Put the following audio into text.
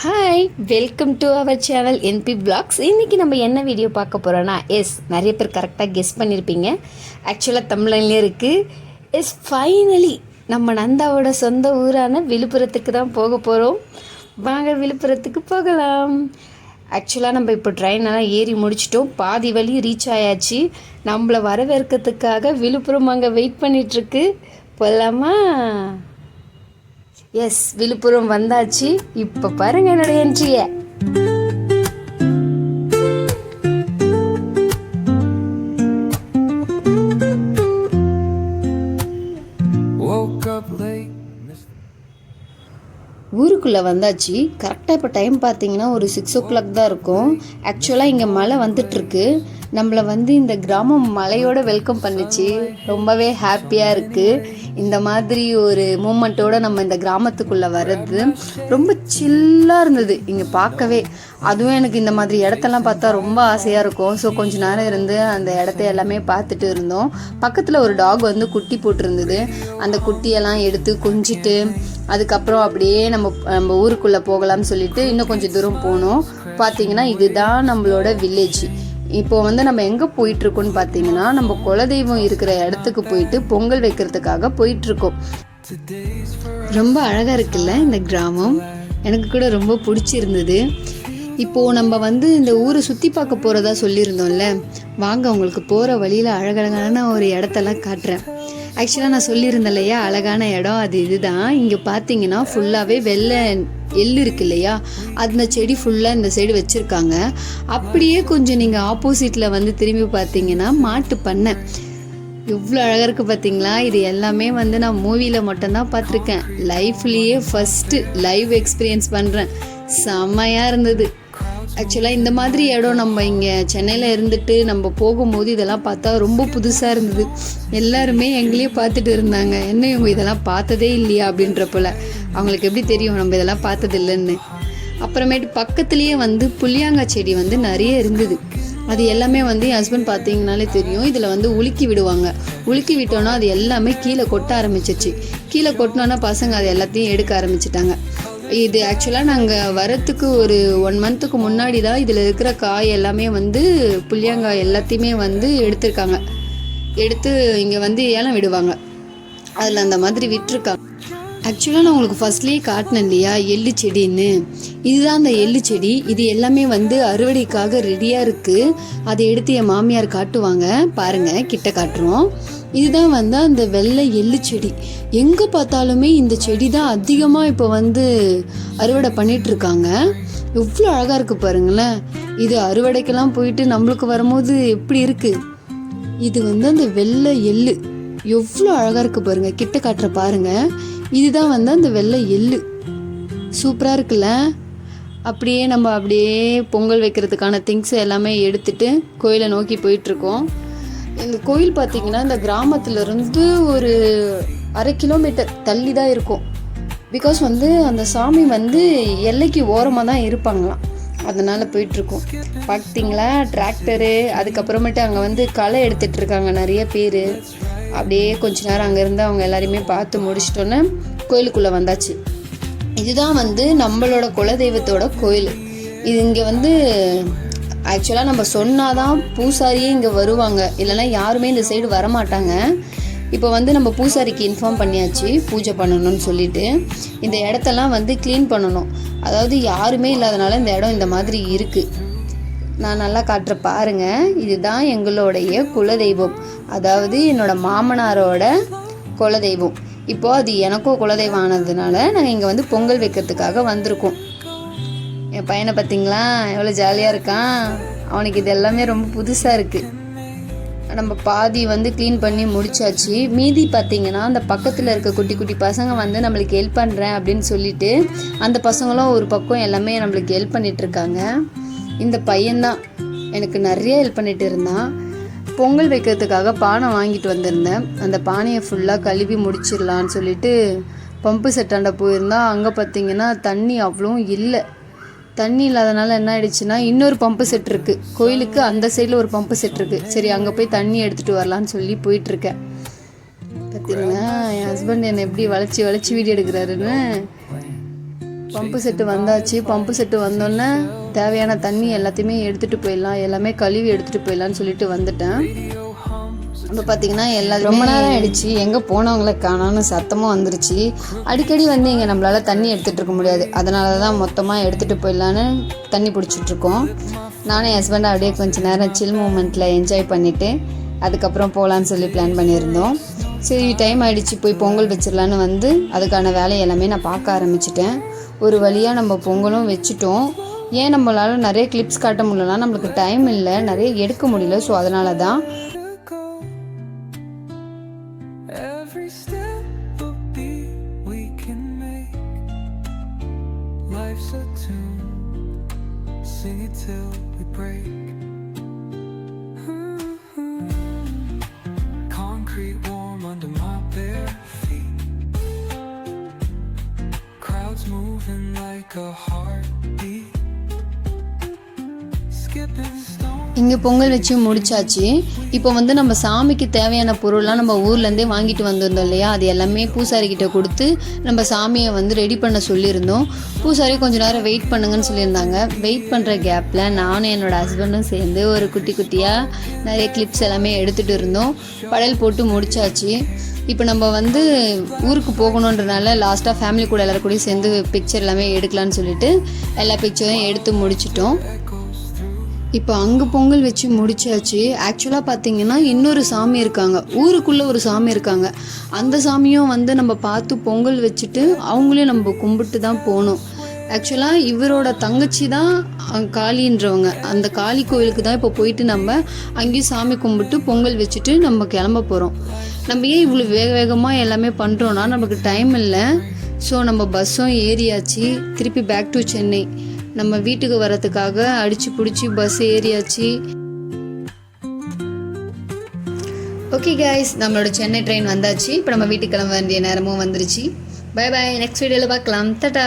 Hi, welcome to our channel NP blocks. இன்றைக்கி நம்ம என்ன வீடியோ பார்க்க போகிறோன்னா, நிறைய பேர் கரெக்டாக கெஸ் பண்ணியிருப்பீங்க. ஆக்சுவலாக தமிழ்லேயே இருக்குது. ஃபைனலி நம்ம நந்தாவோட சொந்த ஊரான விழுப்புரத்துக்கு தான் போக போகிறோம். வாங்க விழுப்புரத்துக்கு போகலாம். ஆக்சுவலாக நம்ம இப்போ ட்ரெயினெல்லாம் ஏறி முடிச்சிட்டோம். பாதி வழி ரீச் ஆயாச்சு. நம்மளை வரவேற்கிறதுக்காக விழுப்புரம் அங்கே வெயிட் பண்ணிகிட்ருக்கு. போகலாமா? விழுப்புரம் வந்தாச்சு. இப்போ பாருங்க என்னுடைய என்ட்ரிய. ஊருக்குள்ளே வந்தாச்சு. கரெக்டாக இப்போ டைம் பார்த்தீங்கன்னா ஒரு 6 o'clock தான் இருக்கும். ஆக்சுவலாக இங்கே மழை வந்துட்டுருக்கு. நம்மளை இந்த கிராமம் மலையோட வெல்கம் பண்ணிச்சு. ரொம்பவே ஹாப்பியாக இருக்குது. இந்த மாதிரி ஒரு மூமெண்ட்டோடு நம்ம இந்த கிராமத்துக்குள்ளே வர்றது ரொம்ப சில்லாக இருந்தது இங்கே பார்க்கவே. அதுவும் எனக்கு இந்த மாதிரி இடத்தெல்லாம் பார்த்தா ரொம்ப ஆசையாக இருக்கும். ஸோ கொஞ்ச நேரம் இருந்து அந்த இடத்த எல்லாமே பார்த்துட்டு இருந்தோம். பக்கத்தில் ஒரு டாக் குட்டி போட்டிருந்தது. அந்த குட்டியெல்லாம் எடுத்து கொஞ்சிட்டு அதுக்கப்புறம் அப்படியே நம்ம ஊருக்குள்ளே போகலாம்னு சொல்லிட்டு இன்னும் கொஞ்சம் தூரம் போனோம். பார்த்தீங்கன்னா இதுதான் நம்மளோட வில்லேஜ். இப்போ நம்ம எங்கே போயிட்டுருக்கோன்னு பார்த்தீங்கன்னா, நம்ம குலதெய்வம் இருக்கிற இடத்துக்கு போயிட்டு பொங்கல் வைக்கிறதுக்காக போயிட்டுருக்கோம். ரொம்ப அழகாக இருக்குல்ல இந்த கிராமம். எனக்கு கூட ரொம்ப பிடிச்சிருந்தது. இப்போது நம்ம இந்த ஊரை சுற்றி பார்க்க போகிறதா சொல்லியிருந்தோம்ல. வாங்க உங்களுக்கு போகிற வழியில் அழகழகான ஒரு இடத்தெல்லாம் காட்டுறேன். ஆக்சுவலாக நான் சொல்லியிருந்தேன் இல்லையா, அழகான இடம் அது இதுதான். இங்கே பார்த்தீங்கன்னா ஃபுல்லாகவே வெள்ளை எள்ளு இருக்கு இல்லையா, அந்த செடி ஃபுல்லாக இந்த சைடு வச்சுருக்காங்க. அப்படியே கொஞ்சம் நீங்கள் ஆப்போசிட்டில் திரும்பி பார்த்தீங்கன்னா மாட்டு பண்ணை. எவ்வளோ அழகாக இருக்குது பார்த்தீங்களா. இது எல்லாமே நான் மூவியில் மட்டும்தான் பார்த்துருக்கேன். லைஃப்லேயே ஃபஸ்ட்டு லைவ் எக்ஸ்பீரியன்ஸ் பண்ணுறேன். செம்மையாக இருந்தது. ஆக்சுவலாக இந்த மாதிரி இடம் நம்ம இங்கே சென்னையில் இருந்துட்டு நம்ம போகும்போது இதெல்லாம் பார்த்தா ரொம்ப புதுசாக இருந்தது. எல்லாருமே எங்களையே பார்த்துட்டு இருந்தாங்க, என்ன இவங்க இதெல்லாம் பார்த்ததே இல்லையா அப்படின்ற போல். அவங்களுக்கு எப்படி தெரியும் நம்ம இதெல்லாம் பார்த்தது இல்லைன்னு. அப்புறமேட்டு பக்கத்துலேயே புளியாங்காய் செடி நிறைய இருந்தது. அது எல்லாமே என் ஹஸ்பண்ட் பார்த்தீங்கனாலே தெரியும். இதில் உலுக்கி விடுவாங்க. உலுக்கி விட்டோன்னா அது எல்லாமே கீழே கொட்ட ஆரம்பிச்சிச்சு. கீழே கொட்டினோன்னா பசங்க அது எல்லாத்தையும் எடுக்க ஆரம்பிச்சிட்டாங்க. இது ஆக்சுவலாக நாங்கள் வரத்துக்கு ஒரு 1 month முன்னாடி தான் இதில் இருக்கிற காய் எல்லாமே புளியாங்காய் எல்லாத்தையுமே எடுத்திருக்காங்க. எடுத்து இங்கே ஏலம் விடுவாங்க. அதில் அந்த மாதிரி விட்டுருக்காங்க. ஆக்சுவலாக நான் உங்களுக்கு ஃபர்ஸ்ட்லேயே காட்டினேன் இல்லையா எள்ளு செடின்னு. இதுதான் அந்த எள்ளு செடி. இது எல்லாமே அறுவடைக்காக ரெடியாக இருக்குது. அதை எடுத்து என் மாமியார் காட்டுவாங்க. பாருங்கள், கிட்ட காட்டுறோம். இதுதான் அந்த வெள்ளை எள்ளு செடி. எங்கே பார்த்தாலுமே இந்த செடி தான் அதிகமாக இப்போ அறுவடை பண்ணிகிட்ருக்காங்க. எவ்வளோ அழகாக இருக்குது பாருங்களேன். இது அறுவடைக்கெல்லாம் போயிட்டு நம்மளுக்கு வரும்போது எப்படி இருக்குது. இது அந்த வெள்ளை எள்ளு எவ்வளோ அழகாக இருக்குது பாருங்கள். கிட்ட காட்டுற பாருங்கள். இதுதான் அந்த வெள்ளை எள்ளு. சூப்பராக இருக்குல்ல. அப்படியே நம்ம பொங்கல் வைக்கிறதுக்கான திங்ஸ் எல்லாமே எடுத்துகிட்டு கோயிலை நோக்கி போயிட்டுருக்கோம். இந்த கோயில் பார்த்திங்கன்னா இந்த கிராமத்துலேருந்து ஒரு 1/2 kilometer தள்ளி தான் இருக்கும். பிகாஸ் அந்த சாமி எல்லைக்கு ஓரமாக தான் இருப்பாங்களாம். அதனால் போயிட்டுருக்கோம். பார்த்திங்களா டிராக்டரு. அதுக்கப்புறமேட்டு அங்கே களை எடுத்துகிட்ருக்காங்க நிறைய பேர். அப்படியே கொஞ்ச நேரம் அங்கே இருந்து அவங்க எல்லாரையுமே பார்த்து முடிச்சிட்டோன்னே கோயிலுக்குள்ளே வந்தாச்சு. இதுதான் நம்மளோட குலதெய்வத்தோட கோயில். இது இங்கே ஆக்சுவலாக நம்ம சொன்னாதான் பூசாரியே இங்கே வருவாங்க, இல்லைன்னா யாருமே இந்த சைடு வரமாட்டாங்க. இப்போ நம்ம பூசாரிக்கு இன்ஃபார்ம் பண்ணியாச்சு பூஜை பண்ணணும்னு சொல்லிட்டு. இந்த இடத்தெல்லாம் க்ளீன் பண்ணணும். அதாவது யாருமே இல்லாதனால இந்த இடம் இந்த மாதிரி இருக்குது. நான் நல்லா காட்டுற பாருங்கள். இதுதான் எங்களுடைய குலதெய்வம். அதாவது என்னோடய மாமனாரோட குலதெய்வம். இப்போது அது எனக்கும் குலதெய்வம் ஆனதுனால நாங்கள் இங்கே பொங்கல் வைக்கிறதுக்காக வந்திருக்கோம். என் பையனை பார்த்தீங்களா எவ்வளோ ஜாலியாக இருக்கான். அவனுக்கு இது எல்லாமே ரொம்ப புதுசாக இருக்குது. நம்ம பாதி க்ளீன் பண்ணி முடிச்சாச்சு. மீதி பார்த்திங்கன்னா அந்த பக்கத்தில் இருக்க குட்டி குட்டி பசங்க நம்மளுக்கு ஹெல்ப் பண்ணுறேன் அப்படின்னு சொல்லிட்டு அந்த பசங்களும் ஒரு பக்கம் எல்லாமே நம்மளுக்கு ஹெல்ப் பண்ணிகிட்ருக்காங்க. இந்த பையன்தான் எனக்கு நிறைய ஹெல்ப் பண்ணிகிட்டு இருந்தான். பொங்கல் வைக்கிறதுக்காக பானை வாங்கிட்டு வந்திருந்தேன். அந்த பானையை ஃபுல்லாக கழுவி முடிச்சிடலான்னு சொல்லிட்டு பம்பு செட்டாண்ட போயிருந்தா. அங்கே பார்த்திங்கன்னா தண்ணி அவ்வளோ இல்லை. தண்ணி இல்லாதனால என்ன ஆயிடுச்சுன்னா, இன்னொரு பம்பு செட் இருக்குது கோயிலுக்கு. அந்த சைடில் ஒரு பம்பு செட் இருக்குது. சரி, அங்கே போய் தண்ணி எடுத்துகிட்டு வரலான்னு சொல்லி போயிட்டுருக்கேன். பார்த்தீங்கன்னா என் ஹஸ்பண்ட் என்னை எப்படி வளைச்சி வீடியோ எடுக்கிறாருன்னு. பம்பு செட்டு வந்தாச்சு. பம்பு செட்டு வந்தோடனே தேவையான தண்ணி எல்லாத்தையுமே எடுத்துகிட்டு போயிடலாம், எல்லாமே கழுவி எடுத்துகிட்டு போயிடலான்னு சொல்லிட்டு வந்துட்டேன். இப்போ பார்த்தீங்கன்னா எல்லாரும் ரொம்ப நேரம் ஆயிடுச்சு, எங்கே போனவங்களை காணோன்னு சத்தமும் வந்துருச்சு. அடிக்கடி வந்து இங்கே நம்மளால் தண்ணி எடுத்துகிட்டு இருக்க முடியாது, அதனால தான் மொத்தமாக எடுத்துகிட்டு போயிடலான்னு தண்ணி பிடிச்சிட்ருக்கோம். நானும் என் ஹஸ்பண்ட் அப்படியே கொஞ்சம் நேரம் சில் மூமெண்ட்டில் என்ஜாய் பண்ணிவிட்டு அதுக்கப்புறம் போகலான்னு சொல்லி பிளான் பண்ணியிருந்தோம். சரி டைம் ஆகிடுச்சு, போய் பொங்கல் வச்சிடலான்னு வந்து அதுக்கான வேலை எல்லாமே நான் பார்க்க ஆரம்பிச்சிட்டேன். ஒரு வழியாக நம்ம பொங்கலும் வச்சுட்டோம். ஏன் நம்மளால் நிறைய கிளிப்ஸ் காட்ட முடியலன்னா நம்மளுக்கு டைம் இல்லை, நிறைய எடுக்க முடியல. ஸோ அதனால தான் moving like a heartbeat, skipping stones. இங்கே பொங்கல் வச்சு முடிச்சாச்சு. இப்போ வந்து நம்ம சாமிக்கு தேவையான பொருள்லாம் நம்ம ஊர்லேருந்தே வாங்கிட்டு வந்திருந்தோம் இல்லையா, அது எல்லாமே பூசாரிக்கிட்ட கொடுத்து நம்ம சாமியை வந்து ரெடி பண்ண சொல்லியிருந்தோம். பூசாரி கொஞ்சம் நேரம் வெயிட் பண்ணுங்கன்னு சொல்லியிருந்தாங்க. வெயிட் பண்ணுற கேப்பில் நானும் என்னோடய ஹஸ்பண்டும் சேர்ந்து ஒரு குட்டி குட்டியாக நிறைய கிளிப்ஸ் எல்லாமே எடுத்துகிட்டு இருந்தோம். படையல் போட்டு முடிச்சாச்சு. இப்போ நம்ம வந்து ஊருக்கு போகணுன்றனால லாஸ்ட்டாக ஃபேமிலி கூட எல்லோரும் கூட சேர்ந்து பிக்சர் எல்லாமே எடுக்கலான்னு சொல்லிட்டு எல்லா பிக்சரையும் எடுத்து முடிச்சிட்டோம். இப்போ அங்கே பொங்கல் வச்சு முடிச்சாச்சு. ஆக்சுவலாக பார்த்தீங்கன்னா இன்னொரு சாமி இருக்காங்க, ஊருக்குள்ளே ஒரு சாமி இருக்காங்க. அந்த சாமியும் வந்து நம்ம பார்த்து பொங்கல் வச்சுட்டு அவங்களையும் நம்ம கும்பிட்டு தான் போகணும். ஆக்சுவலாக இவரோட தங்கச்சி தான் காளின்றவங்க. அந்த காளி கோவிலுக்கு தான் இப்போ போயிட்டு நம்ம அங்கேயும் சாமி கும்பிட்டு பொங்கல் வச்சுட்டு நம்ம கிளம்ப போகிறோம். நம்ம ஏன் இவ்வளோ வேகமாக எல்லாமே பண்ணுறோன்னா நமக்கு டைம் இல்லை. ஸோ நம்ம பஸ்ஸும் ஏறியாச்சு. திருப்பி பேக் டு சென்னை நம்ம வீட்டுக்கு வரதுக்காக அடிச்சு பிடிச்சி பஸ் ஏறியாச்சு. ஓகே கைஸ், நம்மளோட சென்னை ட்ரெயின் வந்தாச்சு. இப்போ நம்ம வீட்டுக்கு கிளம்ப வேண்டிய நேரமும் வந்துருச்சு. பை பாய், நெக்ஸ்ட் வீடியோவில் பார்க்கலாம். டாடா.